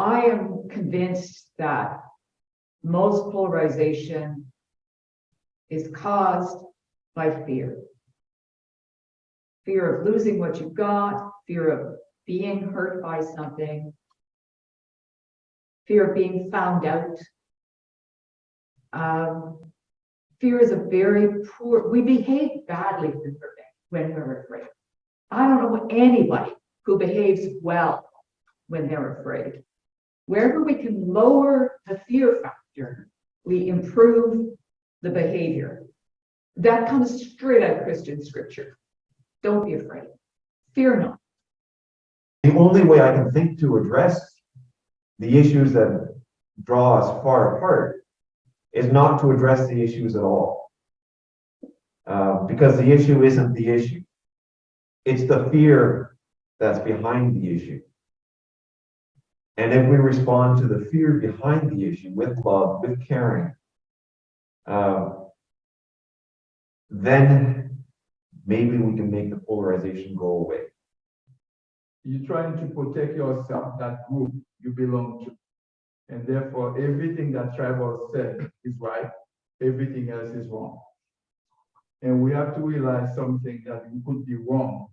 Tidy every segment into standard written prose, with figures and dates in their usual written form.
I am convinced that most polarization is caused by fear. Fear of losing what you've got, fear of being hurt by something, fear of being found out. Fear is a very poor, we behave badly when we're afraid. I don't know anybody who behaves well when they're afraid. Wherever we can lower the fear factor, we improve the behavior. That comes straight out of Christian scripture. Don't be afraid. Fear not. The only way I can think to address the issues that draw us far apart is not to address the issues at all. Because the issue isn't the issue. It's the fear that's behind the issue. And if we respond to the fear behind the issue with love, with caring, then maybe we can make the polarization go away. You're trying to protect yourself, that group you belong to. And therefore, everything that tribal said is right, everything else is wrong. And we have to realize something, that we could be wrong.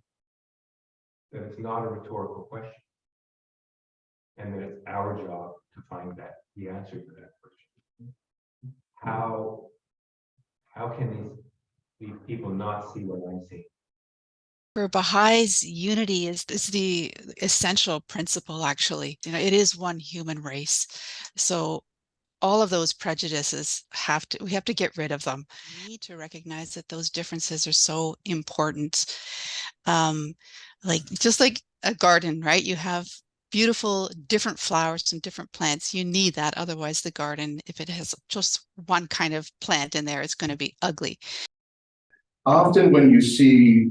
That it's not a rhetorical question. And that it's our job to find the answer to that question. How can these people not see what I'm seeing? For Baha'is, unity is the essential principle, actually. It is one human race. So all of those prejudices we have to get rid of them. We need to recognize that those differences are so important. Just like a garden, right? You have beautiful different flowers and different plants. You need that. Otherwise, the garden, if it has just one kind of plant in there, it's going to be ugly. Often when you see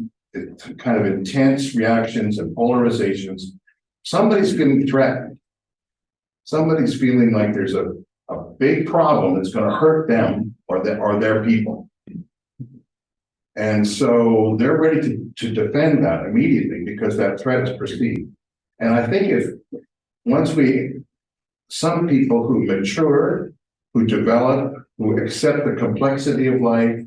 kind of intense reactions and polarizations, somebody's feeling threatened. Somebody's feeling like there's a big problem that's going to hurt them or their people. And so they're ready to defend that immediately because that threat is perceived. And I think some people who mature, who develop, who accept the complexity of life,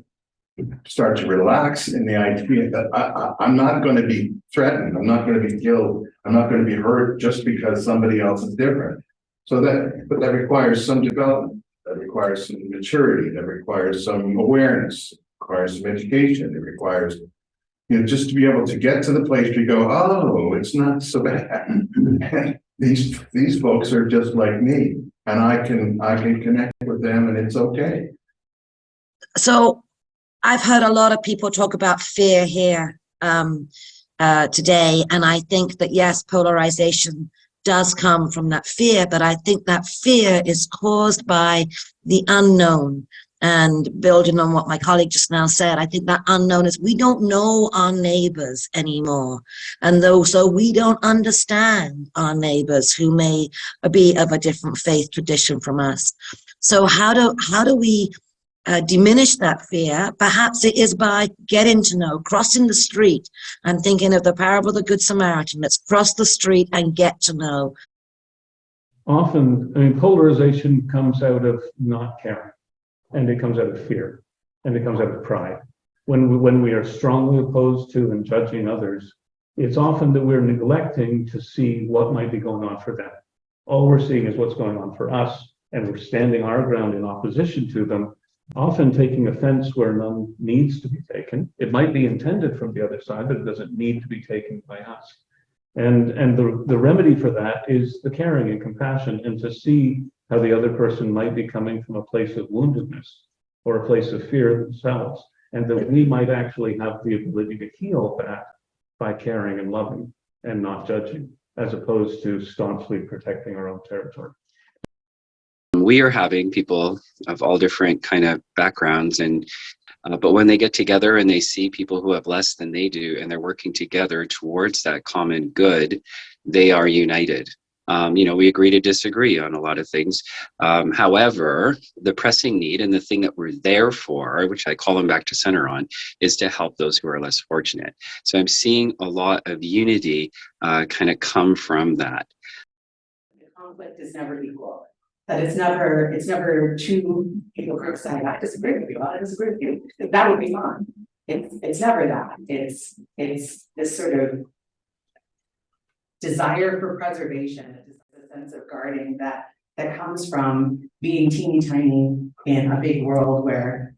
start to relax in the idea that I'm not going to be threatened, I'm not going to be killed, I'm not going to be hurt just because somebody else is different. But that requires some development, that requires some maturity, that requires some awareness, requires some education, it requires, just to be able to get to the place where you go, oh, it's not so bad. These folks are just like me, and I can connect with them, and it's okay. So I've heard a lot of people talk about fear here today, and I think that yes, polarization does come from that fear, but I think that fear is caused by the unknown. And building on what my colleague just now said, I think that unknown is we don't know our neighbors anymore. And so we don't understand our neighbors who may be of a different faith tradition from us. So how do we diminish that fear? Perhaps it is by getting to know, crossing the street and thinking of the parable of the Good Samaritan. Let's cross the street and get to know. Often, polarization comes out of not caring. And it comes out of fear, and it comes out of pride. When we are strongly opposed to and judging others, it's often that we're neglecting to see what might be going on for them. All we're seeing is what's going on for us, and we're standing our ground in opposition to them, often taking offense where none needs to be taken. It might be intended from the other side, but it doesn't need to be taken by us. And the remedy for that is the caring and compassion, and to see how the other person might be coming from a place of woundedness or a place of fear themselves, and that we might actually have the ability to heal that by caring and loving and not judging, as opposed to staunchly protecting our own territory. We are having people of all different kind of backgrounds, but when they get together and they see people who have less than they do, and they're working together towards that common good, they are united. We agree to disagree on a lot of things. However, the pressing need and the thing that we're there for, which I call them back to center on, is to help those who are less fortunate. So I'm seeing a lot of unity kind of come from that. conflict is never equal. That it's never two people groups saying, I disagree with you, I disagree with you. That would be fun. It's never that. It's this sort of desire for preservation, a sense of guarding that comes from being teeny tiny in a big world where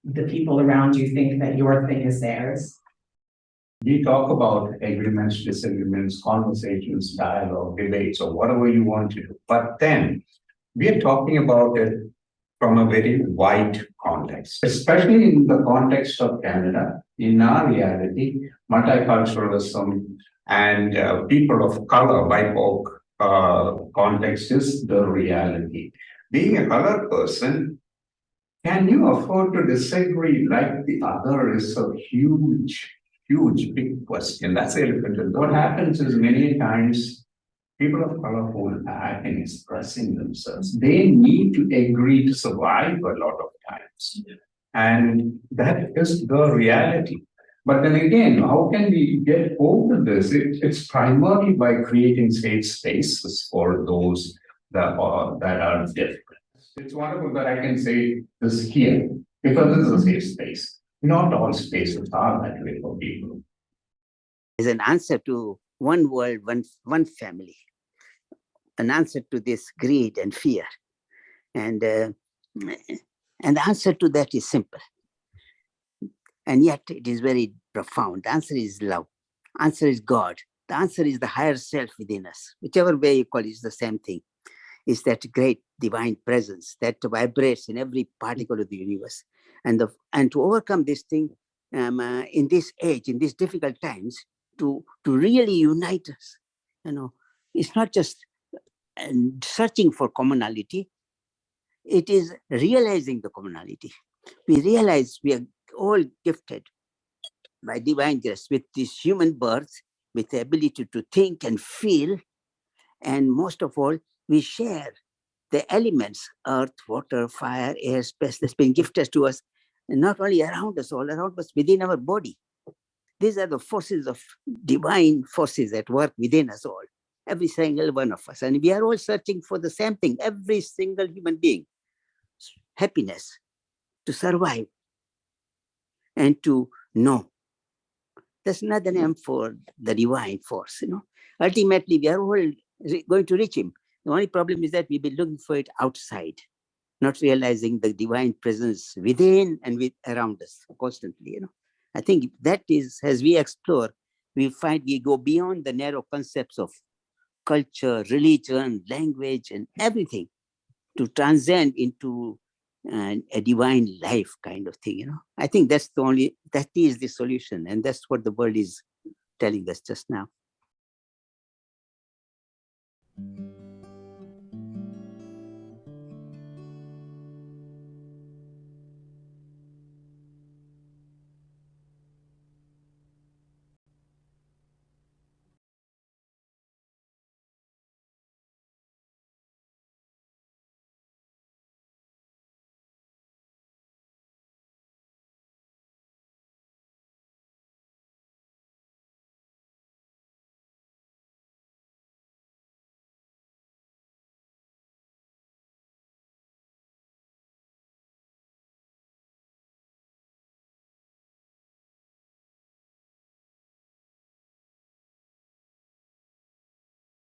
the people around you think that your thing is theirs. We talk about agreements, disagreements, conversations, dialogue, debates, or whatever you want to do. But then we are talking about it from a very wide context, especially in the context of Canada. In our reality, multiculturalism and people of color, BIPOC context is the reality. Being a colored person, can you afford to disagree like the other is a huge, big question. That's the elephant. And what happens is many times people of color hold back in expressing themselves. They need to agree to survive a lot of times. And that is the reality. But then again, how can we get over this? It's primarily by creating safe spaces for those that are different. It's wonderful that I can say this here, because this is a safe space. Not all spaces are that way for people. Is an answer to one world, one family, an answer to this greed and fear. And the answer to that is simple. And yet it is very profound. The answer is love. The answer is God. The answer is the higher self within us. Whichever way you call it, is the same thing. Is that great divine presence that vibrates in every particle of the universe. And to overcome this thing in this age, in these difficult times, to really unite us, it's not just searching for commonality, it is realizing the commonality. We realize we are all gifted by divine grace with this human birth, with the ability to think and feel, and most of all, we share the elements, earth, water, fire, air, space, that's been gifted to us, and not only around us, all around us, within our body. These are the forces of divine forces at work within us all, every single one of us. And we are all searching for the same thing, every single human being, happiness, to survive and to know. There's another name for the divine force, Ultimately, we are all going to reach him. The only problem is that we've been looking for it outside, not realizing the divine presence within and around us constantly. I think that is, as we explore, we find we go beyond the narrow concepts of culture, religion, language, and everything to transcend into a divine life kind of thing. I think that is the solution, and that's what the world is telling us just now.